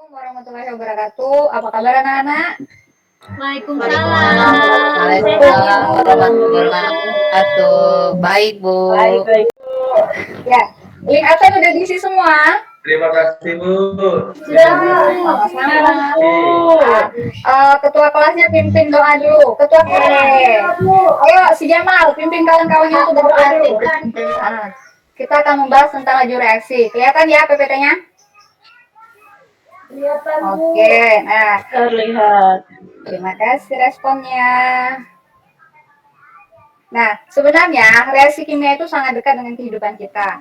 Assalamualaikum warahmatullahi wabarakatuh. Apa kabar anak-anak? Waalaikumsalam. Waalaikumsalam warahmatullahi wabarakatuh. Baik, Bu. Baik. Ya, link absen udah diisi semua? Terima kasih, Bu. Sudah, sama-sama. Ketua kelasnya pimpin doa dulu. Ketua kelas. Ayo, si Jamal, pimpin kawan-kawannya untuk berdoa dulu. Kita akan membahas tentang laju reaksi. Kelihatan ya PPT-nya? Kelihatan, Bu. Oke, nah. Terlihat. Terima kasih responnya. Nah, sebenarnya reaksi kimia itu sangat dekat dengan kehidupan kita.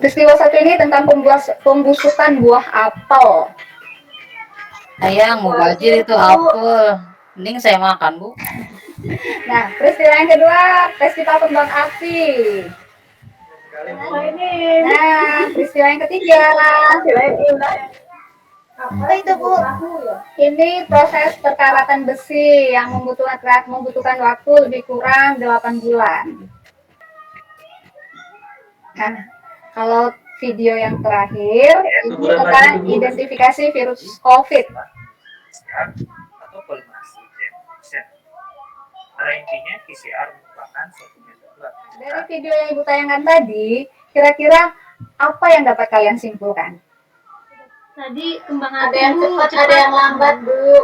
Peristiwa satu ini tentang pembusukan buah apel. Sayang, mau bajir itu apel. Mending saya makan, Bu. Nah, peristiwa yang kedua, festival kembang api. Nah, peristiwa yang ketiga, apa itu, Bu? Ini proses perkaratan besi yang membutuhkan waktu lebih kurang 8 bulan. Nah, kalau video yang terakhir ini tentang identifikasi virus COVID. Atau polimerase chain. Pada intinya PCR merupakan suatu metode. Dari video yang Ibu tayangkan tadi, kira-kira apa yang dapat kalian simpulkan? Tadi kembang Ada api, yang Bu, cepat, ada yang lambat, Bu.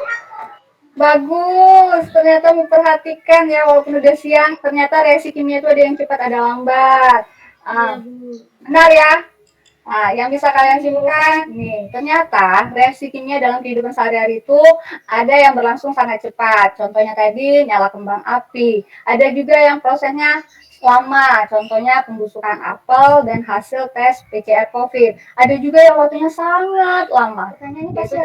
Bagus, ternyata memperhatikan ya, walaupun udah siang, ternyata reaksi kimia itu ada yang cepat, ada lambat. Iya, Bu. Benar ya? Nah, yang bisa kalian simpulkan, nih, ternyata reaksi kimia dalam kehidupan sehari-hari itu ada yang berlangsung sangat cepat. Contohnya tadi, nyala kembang api. Ada juga yang prosesnya lama, contohnya pembusukan apel dan hasil tes PCR COVID. Ada juga yang waktunya sangat lama. Pertanyaannya pasti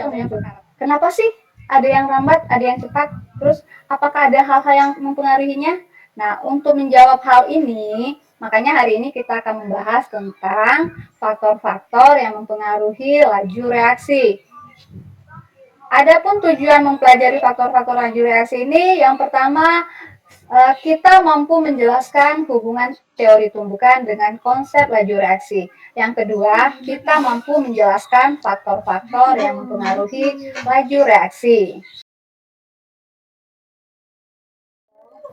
kenapa sih ada yang lambat, ada yang cepat? Terus apakah ada hal-hal yang mempengaruhinya? Nah, untuk menjawab hal ini, makanya hari ini kita akan membahas tentang faktor-faktor yang mempengaruhi laju reaksi. Adapun tujuan mempelajari faktor-faktor laju reaksi ini, yang pertama, kita mampu menjelaskan hubungan teori tumbukan dengan konsep laju reaksi. Yang kedua, kita mampu menjelaskan faktor-faktor yang mempengaruhi laju reaksi.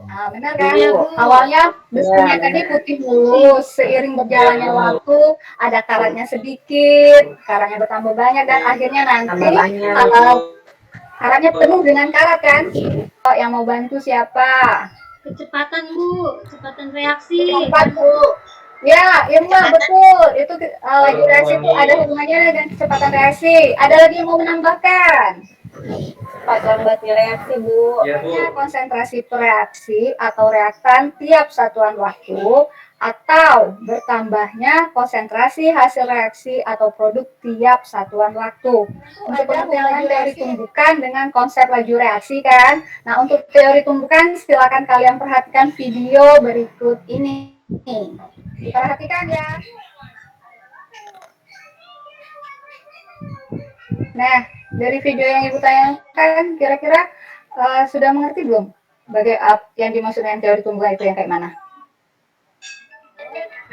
Nah, benar kan? Awalnya besinya tadi putih mulus, seiring berjalannya waktu ada karatnya sedikit, karatnya bertambah banyak, dan akhirnya nanti karatnya penuh dengan karat kan? Yang mau bantu siapa? Kecepatan, Bu. Kecepatan reaksi. Cepat, Bu. Ya, Irma, betul. Itu laju reaksi itu ada hubungannya dengan kecepatan reaksi. Ada lagi yang mau menambahkan? Cepat lambatnya reaksi, Bu. Ya, Bu. Konsentrasi reaksi atau reaktan tiap satuan waktu, atau bertambahnya konsentrasi hasil reaksi atau produk tiap satuan waktu. Untuk pengertian teori tumbukan dengan konsep laju reaksi kan. Nah, untuk teori tumbukan silakan kalian perhatikan video berikut ini. Perhatikan ya. Nah, dari video yang Ibu tayangkan, kira-kira sudah mengerti belum bagaimana yang dimaksud dengan teori tumbukan itu yang kayak mana?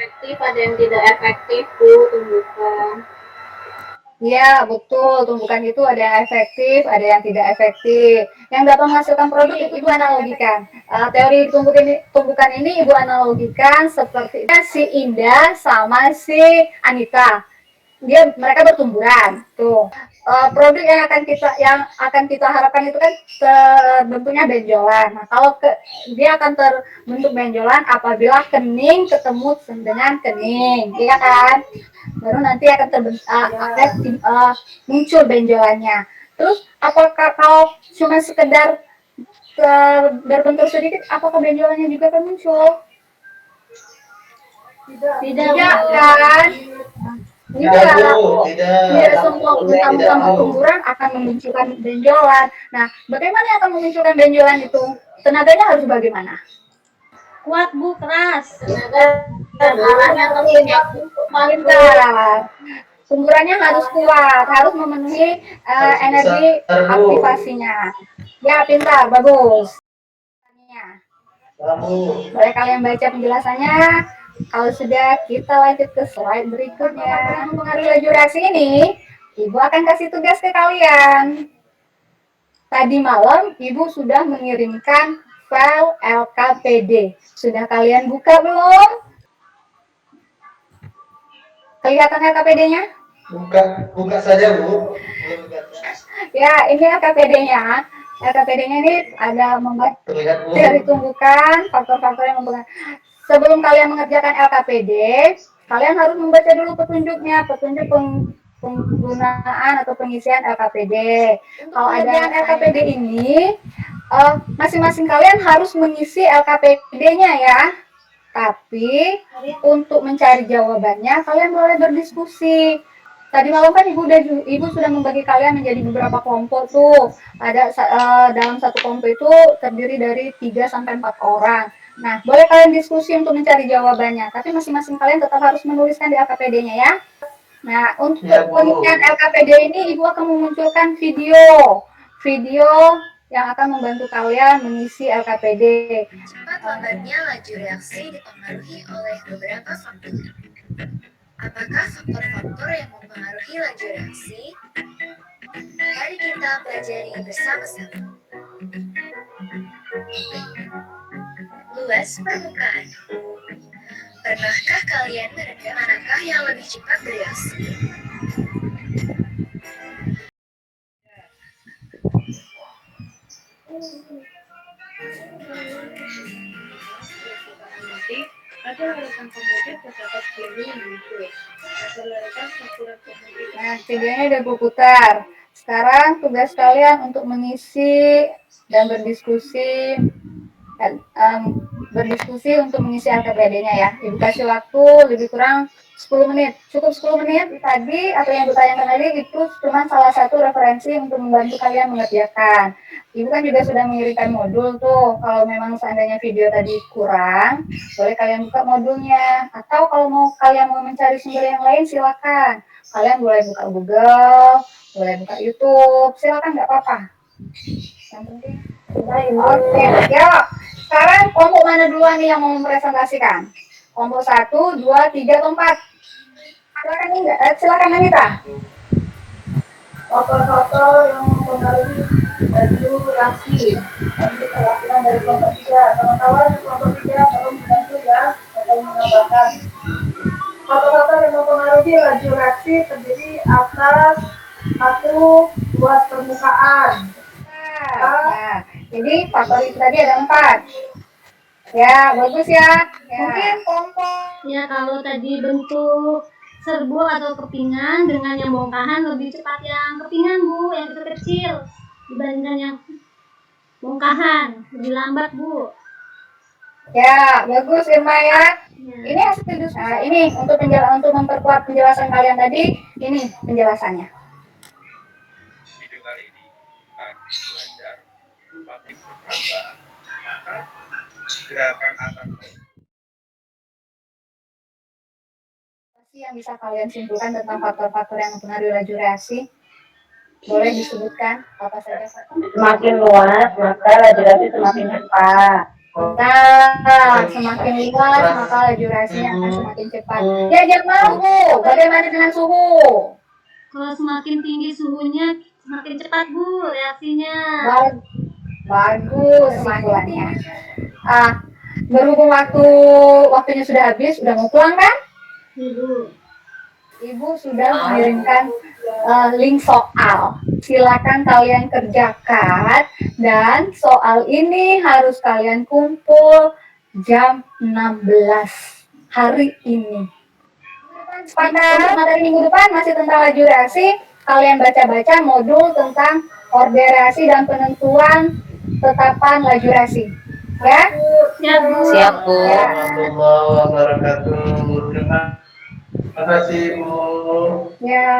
Efektif, ada yang tidak efektif, Bu, tumbukan. Ya, betul. Tumbukan itu ada yang efektif, ada yang tidak efektif. Yang dapat menghasilkan produk itu Ibu analogikan. Teori tumbukan ini Ibu analogikan seperti si Indah sama si Anita. Mereka bertumburan. Tuh. Produk yang akan kita harapkan itu kan terbentuknya benjolan. Nah, kalau dia akan terbentuk benjolan apabila kening ketemu dengan kening, iya kan? Baru nanti akan muncul benjolannya. Terus apakah kalau cuma sekedar berbentuk sedikit, apakah benjolannya juga akan muncul? Tidak kan? Tidak semua mentang-mentang tumburan akan memunculkan benjolan. Nah, bagaimana yang akan memunculkan benjolan itu? Tenaganya harus bagaimana? Kuat, Bu, keras. Arahnya Pintar. Tumburannya harus kuat, harus memenuhi energi aktivasinya. Ya, pintar, bagus. Boleh kalian baca penjelasannya? Kalau sudah, kita lanjut ke slide berikutnya. Untuk mempengaruhi laju reaksi ini, Ibu akan kasih tugas ke kalian. Tadi malam, Ibu sudah mengirimkan file LKPD. Sudah kalian buka belum? Kelihatan LKPD-nya? Buka saja Bu. Ya, ini LKPD-nya. LKPD-nya ini ada membantu Terlihat Bu. ditumbuhkan faktor-faktor yang mempengaruhi. Sebelum kalian mengerjakan LKPD, kalian harus membaca dulu petunjuknya, petunjuk penggunaan atau pengisian LKPD. Kalau ada LKPD ini, masing-masing kalian harus mengisi LKPD-nya ya. Tapi untuk mencari jawabannya, kalian boleh berdiskusi. Tadi malam kan ibu sudah membagi kalian menjadi beberapa kelompok tuh. Ada dalam satu kelompok itu terdiri dari 3 sampai 4 orang. Nah, boleh kalian diskusi untuk mencari jawabannya. Tapi masing-masing kalian tetap harus menuliskan di LKPD-nya ya. Nah, untuk pengisian LKPD ini ibu akan memunculkan video yang akan membantu kalian mengisi LKPD. Cepat lambatnya laju reaksi dipengaruhi oleh beberapa faktor. Apakah faktor-faktor yang mempengaruhi laju reaksi? Mari kita pelajari bersama-sama. Luas permukaan. Pernahkah kalian meredam manakah yang lebih cepat bereaksi? Ada larutan komodit terdapat biru yang muncul. Ada larutan campuran komodit. Nah, videonya udah gue putar. Sekarang tugas kalian untuk mengisi dan berdiskusi untuk mengisi LKPD-nya ya. Ibu kasih waktu lebih kurang 10 menit. Cukup 10 menit tadi atau yang ditanyakan tadi itu cuma salah satu referensi untuk membantu kalian mengerjakan. Ibu kan juga sudah mengirimkan modul tuh. Kalau memang seandainya video tadi kurang, boleh kalian buka modulnya. Atau kalau kalian mau mencari sumber yang lain, silakan. Kalian boleh buka Google, boleh buka YouTube, silakan, nggak apa-apa. Yang penting oke, yuk. Sekarang kelompok mana duluan nih yang mau mempresentasikan? Kelompok 1, 2, 3, atau 4? Silakan Anita. Faktor-faktor yang mempengaruhi laju reaksi. Nanti perwakilan dari kelompok 3. Kawan-kawan di kelompok 3 tolong membantu ya, atau menambahkan. Faktor-faktor yang mempengaruhi laju reaksi terdiri atas 1, luas permukaan. Nah, jadi faktor itu tadi ada 4. Ya, bagus ya. Mungkin kelompok. Ya, kalau tadi bentuk serbuk atau kepingan dengan yang bongkahan lebih cepat yang kepingan Bu, yang kecil dibandingkan yang bongkahan, lebih lambat Bu. Ya, bagus Irma ya. Ya. Ini hasil diskusi. Nah, ini untuk memperkuat penjelasan kalian tadi, ini penjelasannya. Video kali ini akan belajar topik pertambahan, maka gerakan akan Yang bisa kalian simpulkan tentang faktor-faktor yang mempengaruhi laju reaksi? Boleh disebutkan apa saja? Semakin luas, maka laju reaksi semakin cepat. Nah, semakin luas maka laju reaksinya akan semakin cepat. Ya, jangan malu Bu. Bagaimana dengan suhu? Kalau semakin tinggi suhunya, semakin cepat Bu reaksinya. Bagus kesimpulannya. Berhubung waktunya sudah habis, udah mau pulang kan? Ibu sudah mengirimkan link soal. Silakan kalian kerjakan dan soal ini harus kalian kumpul jam 16 hari ini. Pada materi minggu depan masih tentang laju reaksi, kalian baca-baca modul tentang orde reaksi dan penentuan tetapan laju reaksi. Ya? Siap Bu. Siap Bu. Warahmatullahi wabarakatuh. Terima kasih Bu. Ya.